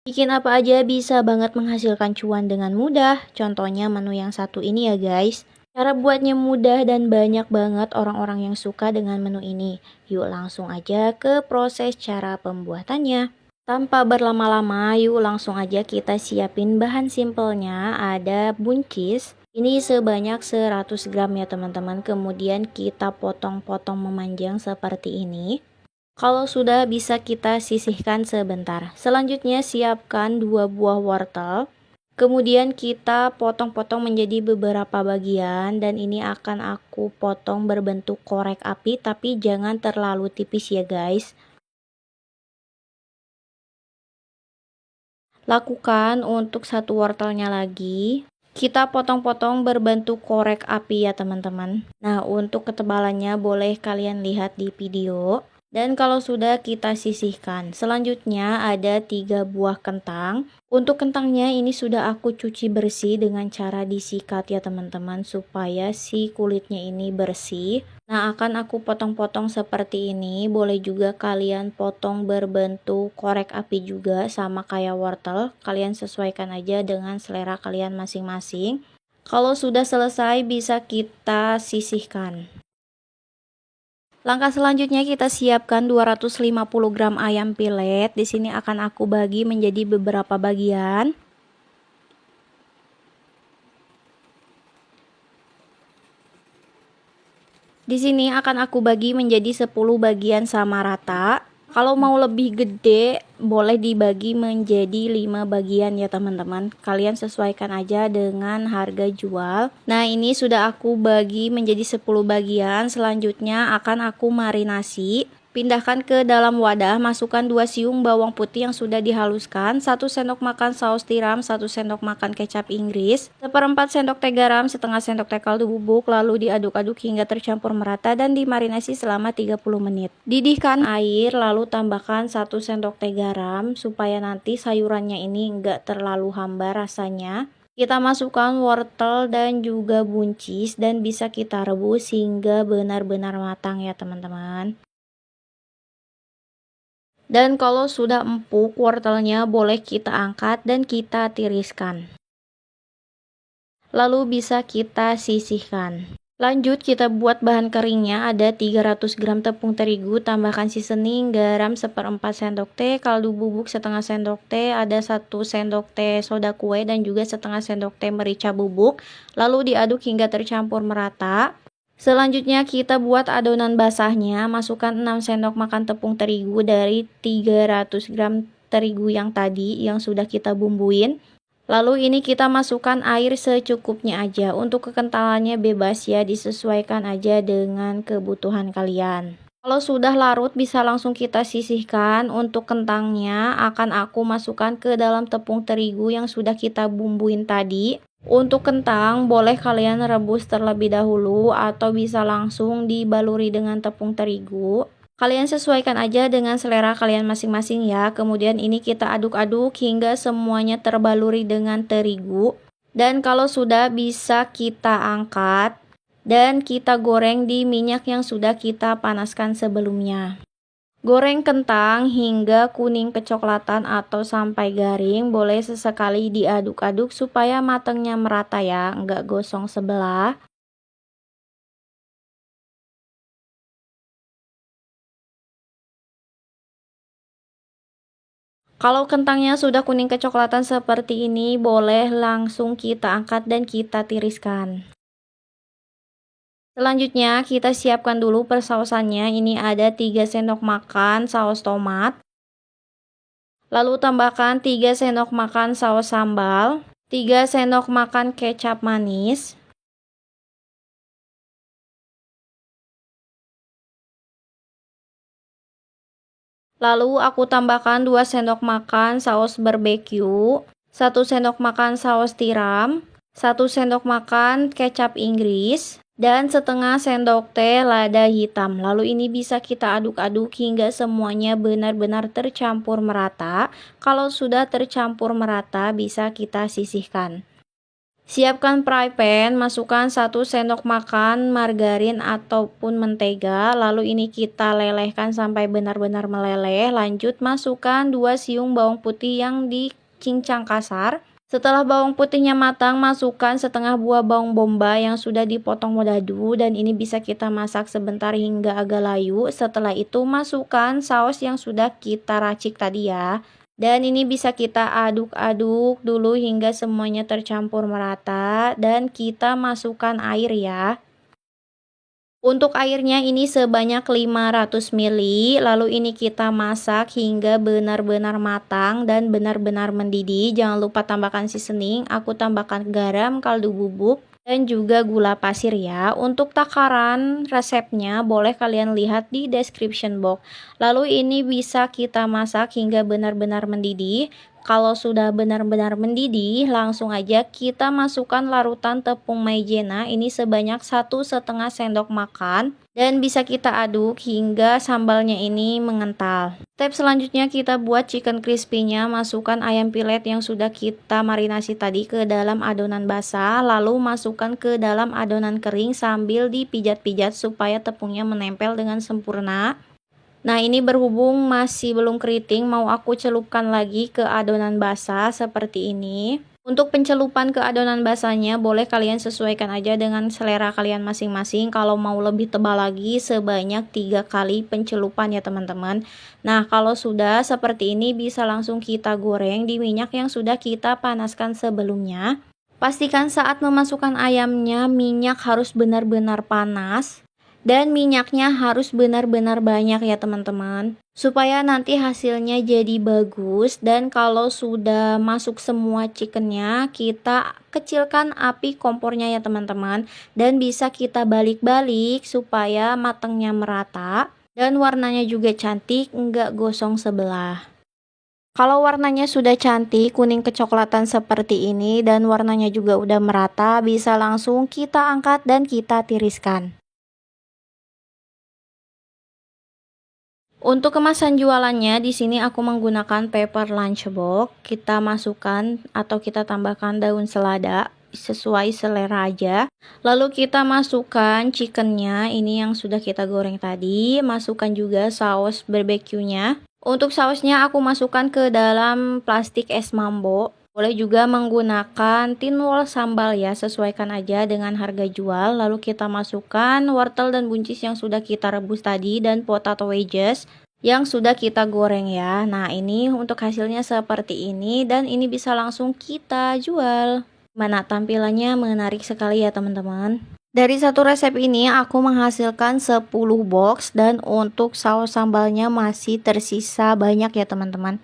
Bikin apa aja bisa banget menghasilkan cuan dengan mudah. Contohnya menu yang satu ini ya guys. Cara buatnya mudah dan banyak banget orang-orang yang suka dengan menu ini. Yuk langsung aja ke proses cara pembuatannya. Tanpa berlama-lama, yuk langsung aja kita siapin bahan simpelnya. Ada buncis. Ini sebanyak 100 gram ya teman-teman. Kemudian kita potong-potong memanjang seperti ini. Kalau sudah bisa kita sisihkan sebentar. Selanjutnya siapkan 2 buah wortel. Kemudian kita potong-potong menjadi beberapa bagian dan ini akan aku potong berbentuk korek api tapi jangan terlalu tipis ya guys. Lakukan untuk satu wortelnya lagi. Kita potong-potong berbentuk korek api ya teman-teman. Nah, untuk ketebalannya boleh kalian lihat di video. Dan kalau sudah kita sisihkan. Selanjutnya ada 3 buah kentang. Untuk kentangnya ini sudah aku cuci bersih dengan cara disikat ya teman-teman supaya si kulitnya ini bersih. Nah, akan aku potong-potong seperti ini. Boleh juga kalian potong berbentuk korek api juga sama kayak wortel. Kalian sesuaikan aja dengan selera kalian masing-masing. Kalau sudah selesai bisa kita sisihkan. Langkah selanjutnya kita siapkan 250 gram ayam pilet. Di sini akan aku bagi menjadi beberapa bagian. Di sini akan aku bagi menjadi 10 bagian sama rata. Kalau mau lebih gede, boleh dibagi menjadi 5 bagian ya teman-teman. Kalian sesuaikan aja dengan harga jual. Nah, ini sudah aku bagi menjadi 10 bagian. Selanjutnya akan aku marinasi. Pindahkan ke dalam wadah, masukkan 2 siung bawang putih yang sudah dihaluskan, 1 sendok makan saus tiram, 1 sendok makan kecap Inggris, 1/4 sendok teh garam, setengah sendok teh kaldu bubuk, lalu diaduk-aduk hingga tercampur merata dan dimarinasi selama 30 menit. Didihkan air, lalu tambahkan 1 sendok teh garam supaya nanti sayurannya ini enggak terlalu hambar rasanya. Kita masukkan wortel dan juga buncis dan bisa kita rebus hingga benar-benar matang ya teman-teman. Dan kalau sudah empuk wortelnya boleh kita angkat dan kita tiriskan. Lalu bisa kita sisihkan. Lanjut kita buat bahan keringnya. Ada 300 gram tepung terigu, tambahkan seasoning, garam 1/4 sendok teh, kaldu bubuk setengah sendok teh, ada 1 sendok teh soda kue dan juga setengah sendok teh merica bubuk. Lalu diaduk hingga tercampur merata. Selanjutnya kita buat adonan basahnya. Masukkan 6 sendok makan tepung terigu dari 300 gram terigu yang tadi yang sudah kita bumbuin. Lalu ini kita masukkan air secukupnya aja. Untuk kekentalannya bebas ya, disesuaikan aja dengan kebutuhan kalian. Kalau sudah larut bisa langsung kita sisihkan. Untuk kentangnya akan aku masukkan ke dalam tepung terigu yang sudah kita bumbuin tadi. Untuk kentang boleh kalian rebus terlebih dahulu atau bisa langsung dibaluri dengan tepung terigu. Kalian sesuaikan aja dengan selera kalian masing-masing ya. Kemudian ini kita aduk-aduk hingga semuanya terbaluri dengan terigu. Dan kalau sudah bisa kita angkat dan kita goreng di minyak yang sudah kita panaskan sebelumnya. Goreng kentang hingga kuning kecoklatan atau sampai garing. Boleh sesekali diaduk-aduk supaya matangnya merata ya, enggak gosong sebelah. Kalau kentangnya sudah kuning kecoklatan seperti ini, boleh langsung kita angkat dan kita tiriskan. Selanjutnya kita siapkan dulu persausannya. Ini ada 3 sendok makan saus tomat. Lalu tambahkan 3 sendok makan saus sambal, 3 sendok makan kecap manis. Lalu aku tambahkan 2 sendok makan saus barbeque, 1 sendok makan saus tiram, 1 sendok makan kecap Inggris, dan setengah sendok teh lada hitam. Lalu ini bisa kita aduk-aduk hingga semuanya benar-benar tercampur merata. Kalau sudah tercampur merata bisa kita sisihkan. Siapkan fry pan, masukkan 1 sendok makan margarin ataupun mentega, lalu ini kita lelehkan sampai benar-benar meleleh. Lanjut masukkan 2 siung bawang putih yang dicincang kasar. Setelah bawang putihnya matang, masukkan setengah buah bawang bombay yang sudah dipotong modadu dan ini bisa kita masak sebentar hingga agak layu. Setelah itu masukkan saus yang sudah kita racik tadi ya. Dan ini bisa kita aduk-aduk dulu hingga semuanya tercampur merata dan kita masukkan air ya. Untuk airnya ini sebanyak 500 ml, lalu ini kita masak hingga benar-benar matang dan benar-benar mendidih. Jangan lupa tambahkan seasoning, aku tambahkan garam, kaldu bubuk, dan juga gula pasir ya. Untuk takaran resepnya boleh kalian lihat di description box. Lalu ini bisa kita masak hingga benar-benar mendidih. Kalau sudah benar-benar mendidih, langsung aja kita masukkan larutan tepung maizena ini sebanyak 1,5 sendok makan dan bisa kita aduk hingga sambalnya ini mengental. Step selanjutnya kita buat chicken crispy-nya, masukkan ayam pilet yang sudah kita marinasi tadi ke dalam adonan basah, lalu masukkan ke dalam adonan kering sambil dipijat-pijat supaya tepungnya menempel dengan sempurna. Nah ini berhubung masih belum keriting, mau aku celupkan lagi ke adonan basah seperti ini. Untuk pencelupan ke adonan basahnya boleh kalian sesuaikan aja dengan selera kalian masing-masing. Kalau mau lebih tebal lagi sebanyak 3 kali pencelupan ya teman-teman. Nah kalau sudah seperti ini bisa langsung kita goreng di minyak yang sudah kita panaskan sebelumnya. Pastikan saat memasukkan ayamnya minyak harus benar-benar panas. Dan minyaknya harus benar-benar banyak ya teman-teman, supaya nanti hasilnya jadi bagus. Dan kalau sudah masuk semua chickennya, kita kecilkan api kompornya ya teman-teman. Dan bisa kita balik-balik supaya matangnya merata. Dan warnanya juga cantik, enggak gosong sebelah. Kalau warnanya sudah cantik, kuning kecoklatan seperti ini, dan warnanya juga udah merata, bisa langsung kita angkat dan kita tiriskan. Untuk kemasan jualannya di sini aku menggunakan paper lunchbox. Kita masukkan atau kita tambahkan daun selada sesuai selera aja. Lalu kita masukkan chickennya, ini yang sudah kita goreng tadi. Masukkan juga saus barbeque-nya. Untuk sausnya aku masukkan ke dalam plastik es mambo. Boleh juga menggunakan tin wall sambal ya, sesuaikan aja dengan harga jual. Lalu kita masukkan wortel dan buncis yang sudah kita rebus tadi dan potato wedges yang sudah kita goreng ya. Nah ini untuk hasilnya seperti ini dan ini bisa langsung kita jual. Mana tampilannya menarik sekali ya teman-teman. Dari satu resep ini aku menghasilkan 10 box dan untuk saus sambalnya masih tersisa banyak ya teman-teman.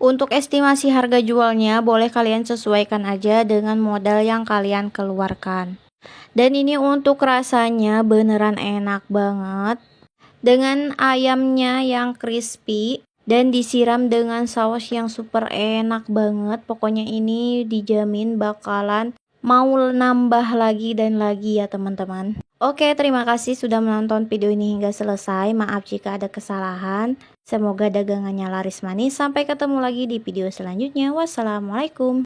Untuk estimasi harga jualnya boleh kalian sesuaikan aja dengan modal yang kalian keluarkan. Dan ini untuk rasanya beneran enak banget. Dengan ayamnya yang crispy dan disiram dengan saus yang super enak banget. Pokoknya ini dijamin bakalan mau nambah lagi dan lagi ya teman-teman. Oke, terima kasih sudah menonton video ini hingga selesai. Maaf jika ada kesalahan. Semoga dagangannya laris manis. Sampai ketemu lagi di video selanjutnya. Wassalamualaikum.